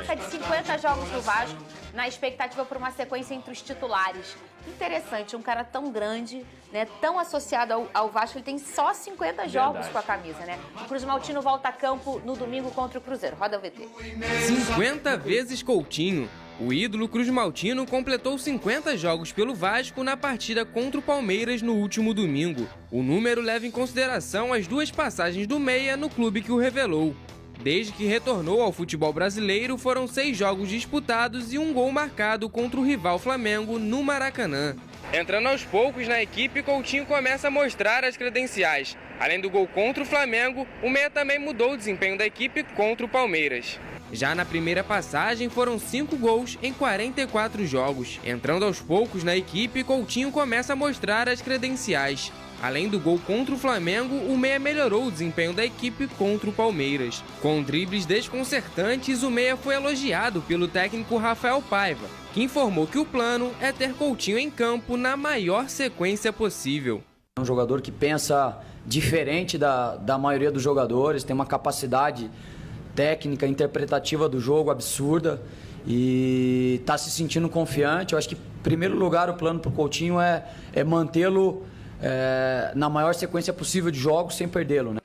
marca de 50 jogos no Vasco, na expectativa por uma sequência entre os titulares. Interessante, um cara tão grande, né, tão associado ao Vasco, ele tem só 50 jogos com a camisa, né? O Cruz Maltino volta a campo no domingo contra o Cruzeiro. Roda o VT. 50 vezes Coutinho. O ídolo Cruz Maltino completou 50 jogos pelo Vasco na partida contra o Palmeiras no último domingo. O número leva em consideração as 2 passagens do meia no clube que o revelou. Desde que retornou ao futebol brasileiro, foram 6 jogos disputados e um gol marcado contra o rival Flamengo no Maracanã. Entrando aos poucos na equipe, Coutinho começa a mostrar as credenciais. Além do gol contra o Flamengo, o meia também mudou o desempenho da equipe contra o Palmeiras. Já na primeira passagem, foram 5 gols em 44 jogos. Entrando aos poucos na equipe, Coutinho começa a mostrar as credenciais. Além do gol contra o Flamengo, o meia melhorou o desempenho da equipe contra o Palmeiras. Com dribles desconcertantes, o meia foi elogiado pelo técnico Rafael Paiva, que informou que o plano é ter Coutinho em campo na maior sequência possível. É um jogador que pensa diferente da maioria dos jogadores, tem uma capacidade técnica, interpretativa do jogo absurda e está se sentindo confiante. Eu acho que, em primeiro lugar, o plano para o Coutinho é mantê-lo na maior sequência possível de jogos sem perdê-lo, né?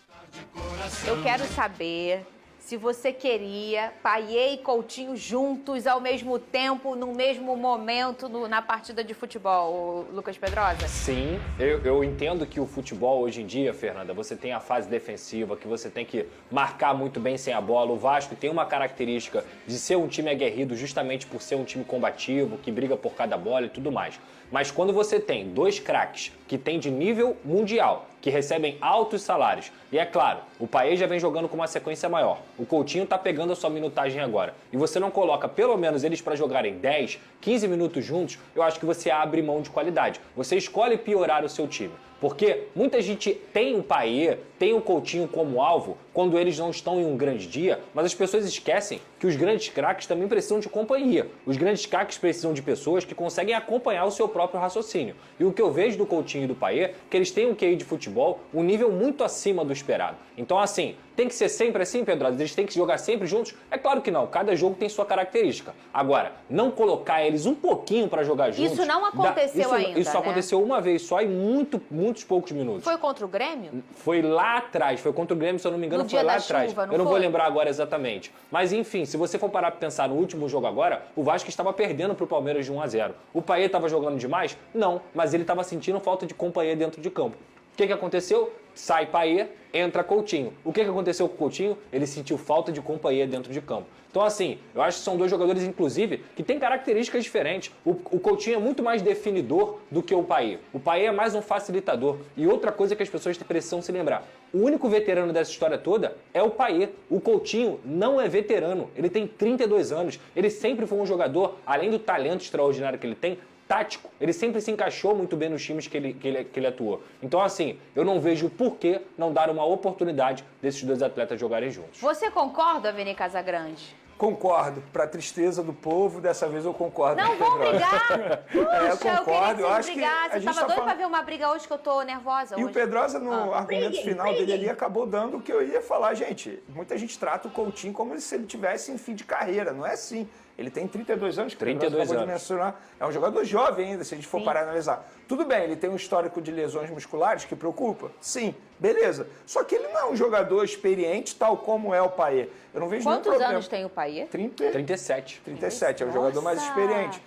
Eu quero saber se você queria Payet e Coutinho juntos ao mesmo tempo, no mesmo momento na partida de futebol, Lucas Pedrosa? Sim, eu entendo que o futebol hoje em dia, Fernanda, você tem a fase defensiva, que você tem que marcar muito bem sem a bola. O Vasco tem uma característica de ser um time aguerrido justamente por ser um time combativo, que briga por cada bola e tudo mais. Mas quando você tem 2 craques que têm de nível mundial, que recebem altos salários, e é claro, o Payet já vem jogando com uma sequência maior, o Coutinho tá pegando a sua minutagem agora, e você não coloca pelo menos eles para jogarem 10, 15 minutos juntos, eu acho que você abre mão de qualidade. Você escolhe piorar o seu time. Porque muita gente tem o Payet, tem o Coutinho como alvo quando eles não estão em um grande dia, mas as pessoas esquecem que os grandes craques também precisam de companhia. Os grandes craques precisam de pessoas que conseguem acompanhar o seu próprio raciocínio. E o que eu vejo do Coutinho e do Payet é que eles têm um QI de futebol um nível muito acima do esperado. Então, assim, tem que ser sempre assim, Pedro? Eles têm que jogar sempre juntos? É claro que não. Cada jogo tem sua característica. Agora, não colocar eles um pouquinho para jogar juntos... Isso não aconteceu ainda, Isso aconteceu uma vez só em muitos poucos minutos. Foi contra o Grêmio? Foi lá atrás. Foi contra o Grêmio, se eu não me engano, foi lá atrás. Eu não vou lembrar agora exatamente. Mas, enfim, se você for parar para pensar no último jogo agora, o Vasco estava perdendo para o Palmeiras de 1-0. O Payet estava jogando demais? Não, mas ele estava sentindo falta de companhia dentro de campo. O que aconteceu? Sai Payet, entra Coutinho. O que aconteceu com o Coutinho? Ele sentiu falta de companhia dentro de campo. Então, assim, eu acho que são 2 jogadores, inclusive, que têm características diferentes. O Coutinho é muito mais definidor do que o Payet. O Payet é mais um facilitador. E outra coisa que as pessoas precisam se lembrar. O único veterano dessa história toda é o Payet. O Coutinho não é veterano. Ele tem 32 anos. Ele sempre foi um jogador, além do talento extraordinário que ele tem, tático. Ele sempre se encaixou muito bem nos times que ele atuou. Então, assim, eu não vejo por que não dar uma oportunidade desses 2 atletas jogarem juntos. Você concorda, Vini Casagrande? Concordo. Para tristeza do povo, dessa vez eu concordo. Não vão brigar. Puxa, eu concordo. Eu acho brigar. que Você tava doido pra ver uma briga hoje que eu tô nervosa. E hoje. o Pedrosa, no argumento final dele ali, acabou dando o que eu ia falar. Gente, muita gente trata o Coutinho como se ele tivesse em fim de carreira. Não é assim. Ele tem 32 anos, que 32 acabou de mencionar. É um jogador jovem ainda, se a gente for parar e analisar. Tudo bem, ele tem um histórico de lesões musculares que preocupa? Sim, beleza. Só que ele não é um jogador experiente, tal como é o Payet. Eu não vejo nenhum problema. Quantos anos tem o Payet? 37. 37, é o jogador mais experiente.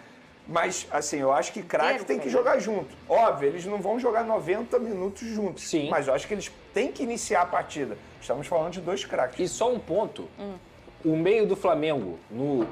Mas, assim, eu acho que craque tem que jogar junto. Óbvio, eles não vão jogar 90 minutos juntos. Sim. Mas eu acho que eles têm que iniciar a partida. Estamos falando de 2 craques. E só um ponto. O meio do Flamengo,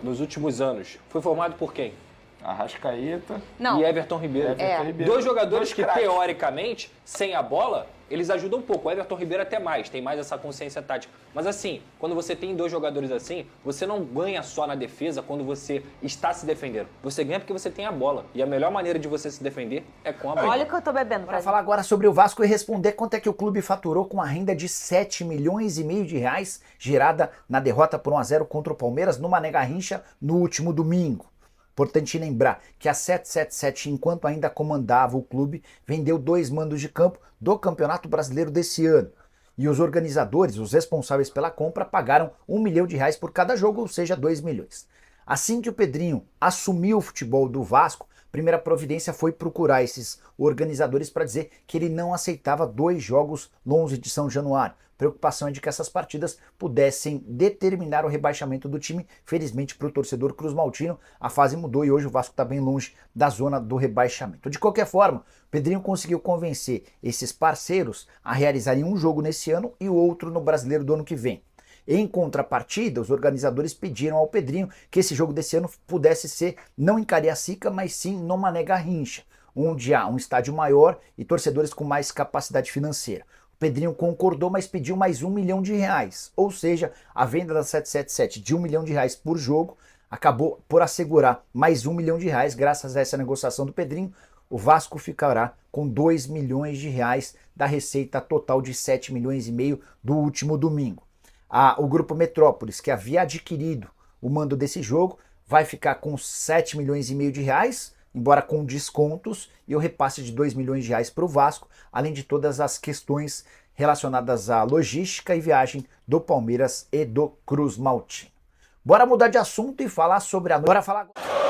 nos últimos anos, foi formado por quem? Arrascaeta Não. E Everton Ribeiro. Ribeiro. 2 jogadores que, craques. teoricamente, sem a bola, eles ajudam um pouco. O Everton Ribeiro até mais, tem mais essa consciência tática. Mas assim, quando você tem 2 jogadores assim, você não ganha só na defesa quando você está se defendendo. Você ganha porque você tem a bola. E a melhor maneira de você se defender é com a bola. Olha o que eu tô bebendo. Para falar agora sobre o Vasco e responder quanto é que o clube faturou com a renda de 7,5 milhões de reais gerada na derrota por 1-0 contra o Palmeiras no Mané Garrincha no último domingo. Importante lembrar que a 777, enquanto ainda comandava o clube, vendeu 2 mandos de campo do Campeonato Brasileiro desse ano. E os organizadores, os responsáveis pela compra, pagaram R$1 milhão por cada jogo, ou seja, 2 milhões. Assim que o Pedrinho assumiu o futebol do Vasco, a primeira providência foi procurar esses organizadores para dizer que ele não aceitava 2 jogos longe de São Januário. A preocupação é de que essas partidas pudessem determinar o rebaixamento do time. Felizmente para o torcedor cruzmaltino, a fase mudou e hoje o Vasco está bem longe da zona do rebaixamento. De qualquer forma, o Pedrinho conseguiu convencer esses parceiros a realizarem um jogo nesse ano e o outro no Brasileiro do ano que vem. Em contrapartida, os organizadores pediram ao Pedrinho que esse jogo desse ano pudesse ser não em Cariacica, mas sim no Mané Garrincha, onde há um estádio maior e torcedores com mais capacidade financeira. O Pedrinho concordou, mas pediu mais R$1 milhão, ou seja, a venda da 777 de R$1 milhão por jogo acabou por assegurar mais R$1 milhão. Graças a essa negociação do Pedrinho, o Vasco ficará com R$2 milhões da receita total de 7,5 milhões do último domingo. O Grupo Metrópolis, que havia adquirido o mando desse jogo, vai ficar com R$7,5 milhões, embora com descontos, e o repasse de R$2 milhões para o Vasco, além de todas as questões relacionadas à logística e viagem do Palmeiras e do Cruzmaltino. Bora mudar de assunto e falar sobre a... Bora falar agora.